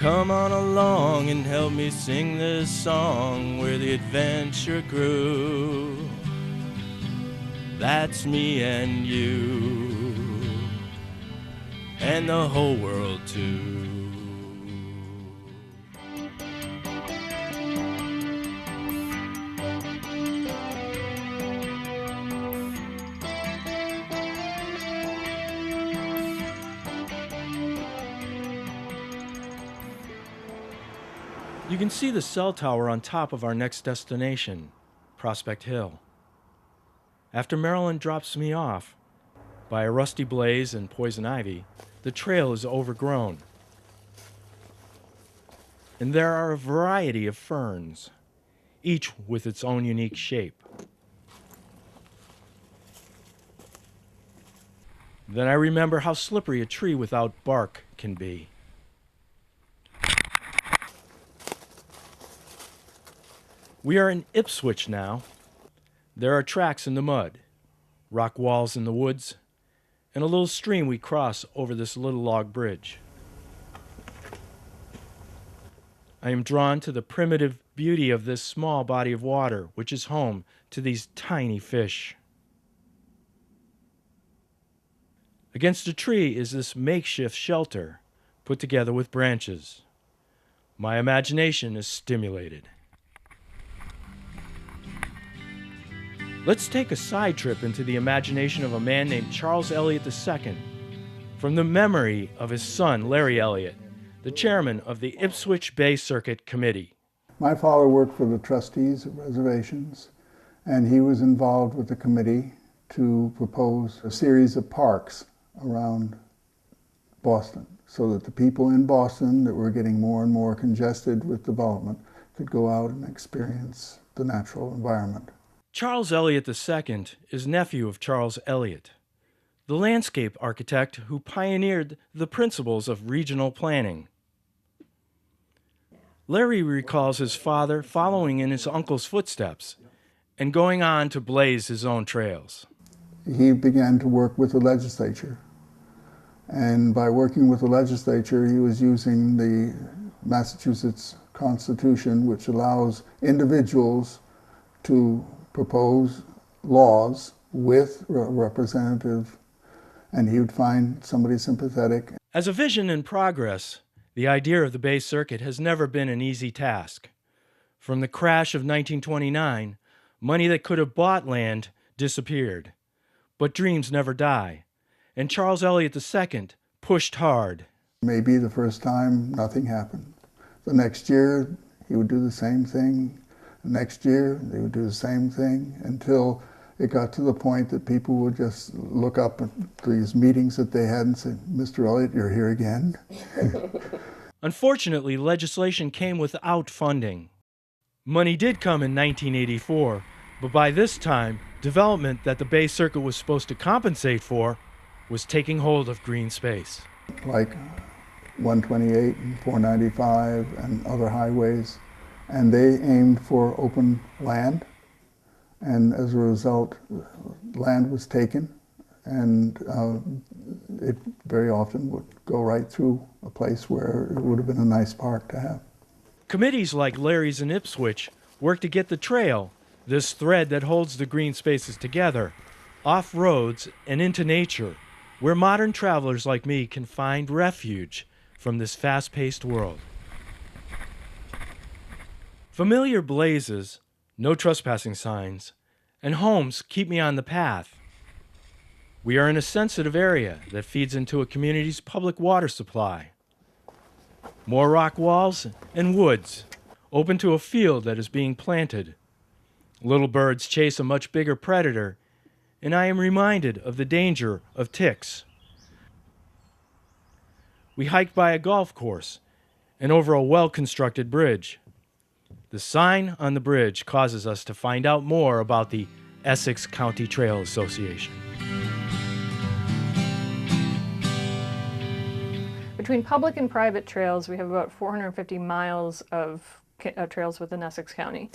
Come on along and help me sing this song where the adventure grew. That's me and you, and the whole world too. You can see the cell tower on top of our next destination, Prospect Hill. After Marilyn drops me off, by a rusty blaze and poison ivy, the trail is overgrown. And there are a variety of ferns, each with its own unique shape. Then I remember how slippery a tree without bark can be. We are in Ipswich now. There are tracks in the mud, rock walls in the woods, and a little stream we cross over this little log bridge. I am drawn to the primitive beauty of this small body of water, which is home to these tiny fish. Against a tree is this makeshift shelter, put together with branches. My imagination is stimulated. Let's take a side trip into the imagination of a man named Charles Eliot II, from the memory of his son, Larry Eliot, the chairman of the Ipswich Bay Circuit Committee. My father worked for the trustees of reservations, and he was involved with the committee to propose a series of parks around Boston, so that the people in Boston that were getting more and more congested with development could go out and experience the natural environment. Charles Eliot II is nephew of Charles Eliot, the landscape architect who pioneered the principles of regional planning. Larry recalls his father following in his uncle's footsteps and going on to blaze his own trails. He began to work with the legislature, and by working with the legislature, he was using the Massachusetts Constitution, which allows individuals to propose laws with a representative, and he would find somebody sympathetic. As a vision in progress, the idea of the Bay Circuit has never been an easy task. From the crash of 1929, money that could have bought land disappeared. But dreams never die, and Charles Eliot II pushed hard. Maybe the first time, nothing happened. The next year, he would do the same thing. Next year, they would do the same thing until it got to the point that people would just look up at these meetings that they had and say, "Mr. Eliot, you're here again." Unfortunately, legislation came without funding. Money did come in 1984, but by this time, development that the Bay Circuit was supposed to compensate for was taking hold of green space. Like 128 and 495 and other highways. And they aimed for open land, and as a result, land was taken, and it very often would go right through a place where it would have been a nice park to have. Committees like Larry's in Ipswich work to get the trail, this thread that holds the green spaces together, off roads and into nature, where modern travelers like me can find refuge from this fast-paced world. Familiar blazes, no trespassing signs, and homes keep me on the path. We are in a sensitive area that feeds into a community's public water supply. More rock walls and woods, open to a field that is being planted. Little birds chase a much bigger predator, and I am reminded of the danger of ticks. We hiked by a golf course and over a well-constructed bridge. The sign on the bridge causes us to find out more about the Essex County Trail Association. Between public and private trails, we have about 450 miles of trails within Essex County.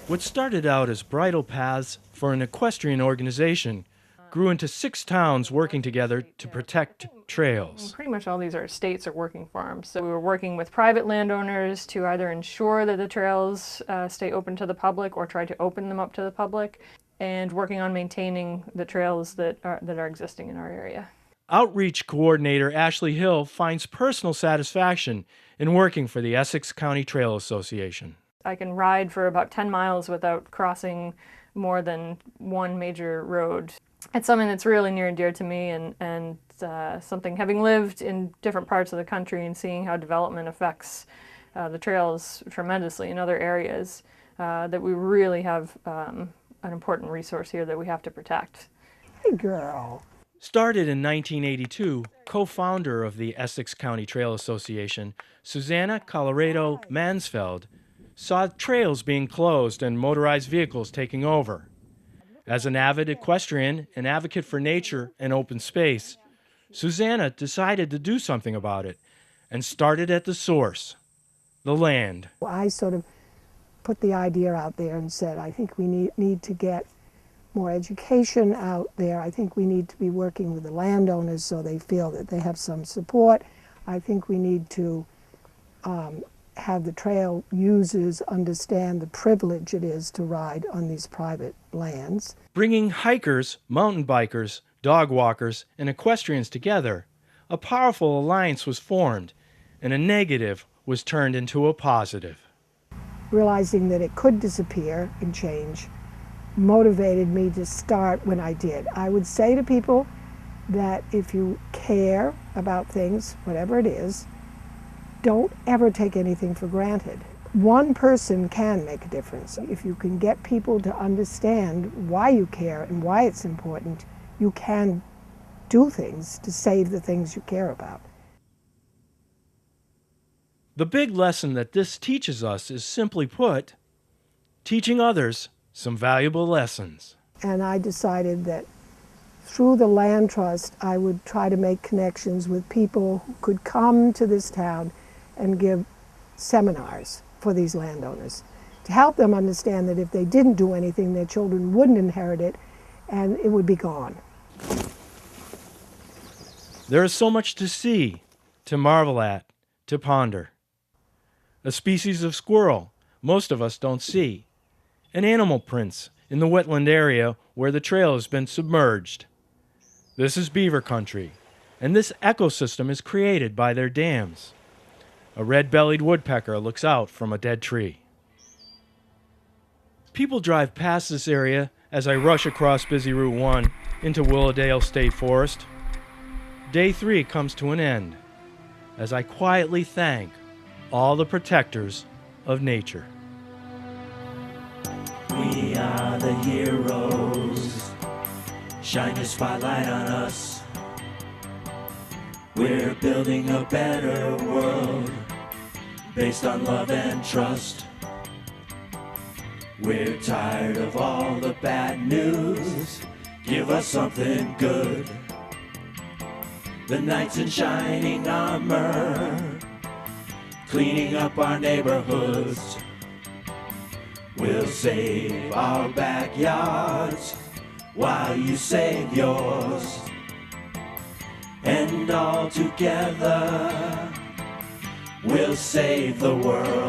What started out as bridle paths for an equestrian organization grew into 6 towns working together to protect trails. Pretty much all these are estates or working farms. So we were working with private landowners to either ensure that the trails stay open to the public or try to open them up to the public, and working on maintaining the trails that are existing in our area. Outreach coordinator Ashley Hill finds personal satisfaction in working for the Essex County Trail Association. I can ride for about 10 miles without crossing more than one major road. It's something that's really near and dear to me, and something, having lived in different parts of the country and seeing how development affects the trails tremendously in other areas, that we really have an important resource here that we have to protect. Hey girl. Started in 1982, co-founder of the Essex County Trail Association, Susanna Colorado Mansfeld saw trails being closed and motorized vehicles taking over. As an avid equestrian and advocate for nature and open space, Susanna decided to do something about it and started at the source, the land. I sort of put the idea out there and said, I think we need to get more education out there. I think we need to be working with the landowners so they feel that they have some support. I think we need to have the trail users understand the privilege it is to ride on these private lands. Bringing hikers, mountain bikers, dog walkers, and equestrians together, a powerful alliance was formed, and a negative was turned into a positive. Realizing that it could disappear and change motivated me to start when I did. I would say to people that if you care about things, whatever it is, don't ever take anything for granted. One person can make a difference. If you can get people to understand why you care and why it's important, you can do things to save the things you care about. The big lesson that this teaches us is, simply put, teaching others some valuable lessons. And I decided that through the Land Trust, I would try to make connections with people who could come to this town and give seminars for these landowners to help them understand that if they didn't do anything, their children wouldn't inherit it and it would be gone. There is so much to see, to marvel at, to ponder. A species of squirrel most of us don't see, and animal prints in the wetland area where the trail has been submerged. This is beaver country, and this ecosystem is created by their dams. A red-bellied woodpecker looks out from a dead tree. People drive past this area as I rush across busy Route 1 into Willowdale State Forest. Day 3 comes to an end as I quietly thank all the protectors of nature. We are the heroes. Shine your spotlight on us. We're building a better world based on love and trust. We're tired of all the bad news. Give us something good. The knights in shining armor, cleaning up our neighborhoods. We'll save our backyards while you save yours. And all together, we'll save the world.